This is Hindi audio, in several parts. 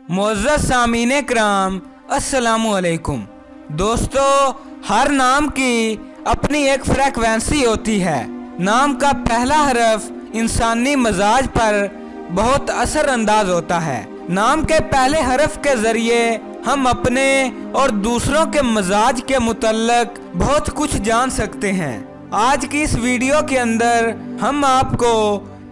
मुअज़्ज़ज़ सामीने कराम, अस्सलामु अलैकुम। दोस्तों, हर नाम की अपनी एक फ्रीक्वेंसी होती है। नाम का पहला हरफ इंसानी मजाज पर बहुत असर अंदाज होता है। नाम के पहले हरफ के जरिए हम अपने और दूसरों के मजाज के मुतल्लक बहुत कुछ जान सकते हैं। आज की इस वीडियो के अंदर हम आपको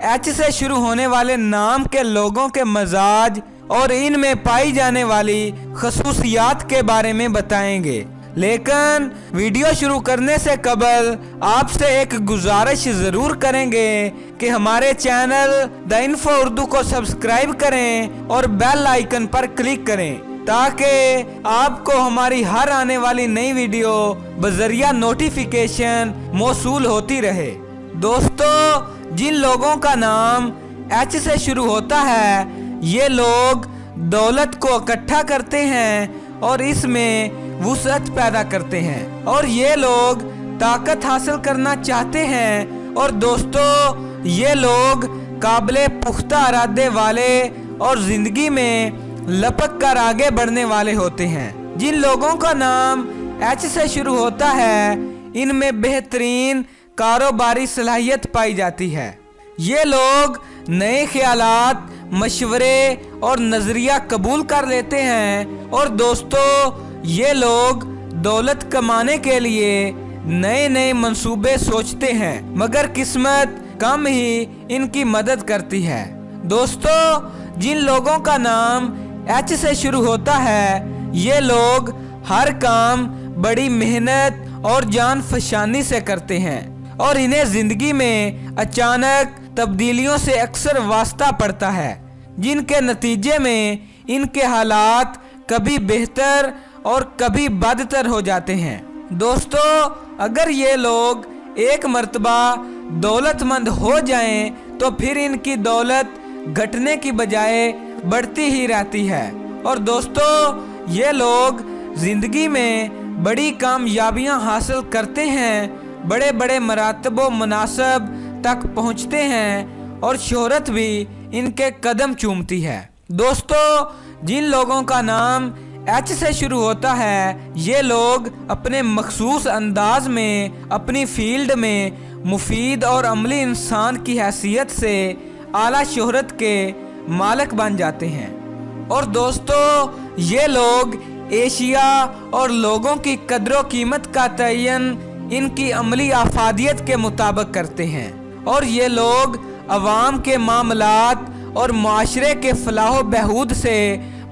एच से शुरू होने वाले नाम के लोगों के मजाज और इनमें पाई जाने वाली खसूसियात के बारे में बताएंगे। लेकिन वीडियो शुरू करने से कबल आपसे एक गुजारिश ज़रूर करेंगे कि हमारे चैनल द इन्फो उर्दू को सब्सक्राइब करें और बेल आइकन पर क्लिक करें ताकि आपको हमारी हर आने वाली नई वीडियो बजरिया नोटिफिकेशन मौसूल होती रहे। दोस्तों, जिन लोगों का नाम एच से शुरू होता है, ये लोग दौलत को इकट्ठा करते हैं और इसमें वुसअत पैदा करते हैं और ये लोग ताकत हासिल करना चाहते हैं। और दोस्तों, ये लोग काबिले पुख्ता इरादे वाले और जिंदगी में लपक कर आगे बढ़ने वाले होते हैं। जिन लोगों का नाम एच से शुरू होता है, इनमें बेहतरीन कारोबारी सलाहियत पाई जाती है। ये लोग नए ख्यालात, मशवरे और नजरिया कबूल कर लेते हैं। और दोस्तों, ये लोग दौलत कमाने के लिए नए नए मंसूबे सोचते हैं, मगर किस्मत कम ही इनकी मदद करती है। दोस्तों, जिन लोगों का नाम एच से शुरू होता है, ये लोग हर काम बड़ी मेहनत और जान फशानी से करते हैं और इन्हें जिंदगी में अचानक तब्दीलियों से अक्सर वास्ता पड़ता है, जिनके नतीजे में इनके हालात कभी बेहतर और कभी बदतर हो जाते हैं। दोस्तों, अगर ये लोग एक मर्तबा दौलतमंद हो जाएं, तो फिर इनकी दौलत घटने की बजाय बढ़ती ही रहती है। और दोस्तों, ये लोग जिंदगी में बड़ी कामयाबियां हासिल करते हैं, बड़े बड़े मरातब व मुनासब तक पहुंचते हैं और शोहरत भी इनके कदम चूमती है। दोस्तों, जिन लोगों का नाम एच से शुरू होता है, ये लोग अपने मखसूस अंदाज में अपनी फील्ड में मुफीद और अमली इंसान की हैसियत से आला शोहरत के मालिक बन जाते हैं। और दोस्तों, ये लोग एशिया और लोगों की कदर कीमत का तयन इनकी अमली आफादियत के मुताबिक करते हैं और ये लोग अवाम के मामलात और माशरे के फलाह बहूद से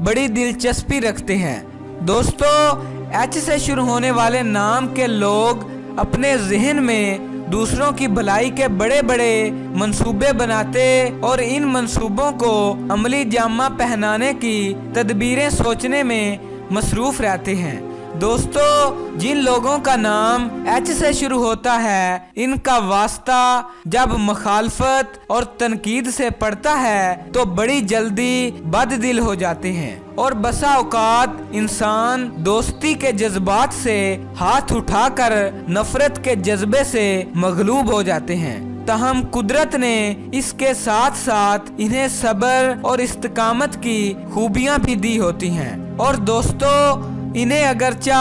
बड़ी दिलचस्पी रखते हैं। दोस्तों, एच से शुरू होने वाले नाम के लोग अपने जहन में दूसरों की भलाई के बड़े बड़े मंसूबे बनाते और इन मंसूबों को अमली जामा पहनाने की तदबीरें सोचने में मसरूफ रहते हैं। दोस्तों, जिन लोगों का नाम एच से शुरू होता है, इनका वास्ता जब मुखालफत और तनकीद से पड़ता है तो बड़ी जल्दी बददिल हो जाते हैं और बसा औकात इंसान दोस्ती के जज्बात से हाथ उठाकर नफरत के जज्बे से मगलूब हो जाते हैं। तहम कुदरत ने इसके साथ साथ इन्हें सब्र और इस्तिकामत की खूबियां भी दी होती हैं। और दोस्तों, इन्हें अगरचा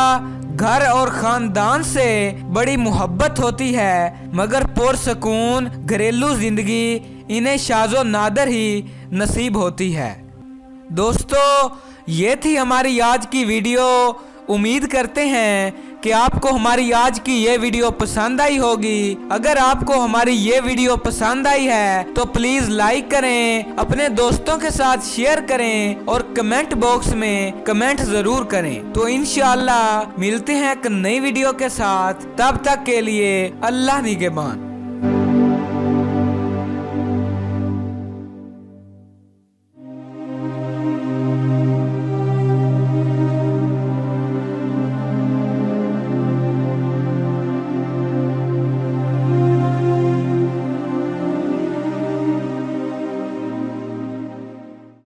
घर और खानदान से बड़ी मोहब्बत होती है, मगर पुरसकून घरेलू जिंदगी इन्हें शाज़ो नादर ही नसीब होती है। दोस्तों, ये थी हमारी आज की वीडियो। उम्मीद करते हैं कि आपको हमारी आज की ये वीडियो पसंद आई होगी। अगर आपको हमारी ये वीडियो पसंद आई है तो प्लीज लाइक करें, अपने दोस्तों के साथ शेयर करें और कमेंट बॉक्स में कमेंट जरूर करें। तो इंशाअल्लाह मिलते हैं एक नई वीडियो के साथ। तब तक के लिए अल्लाह निगहबान।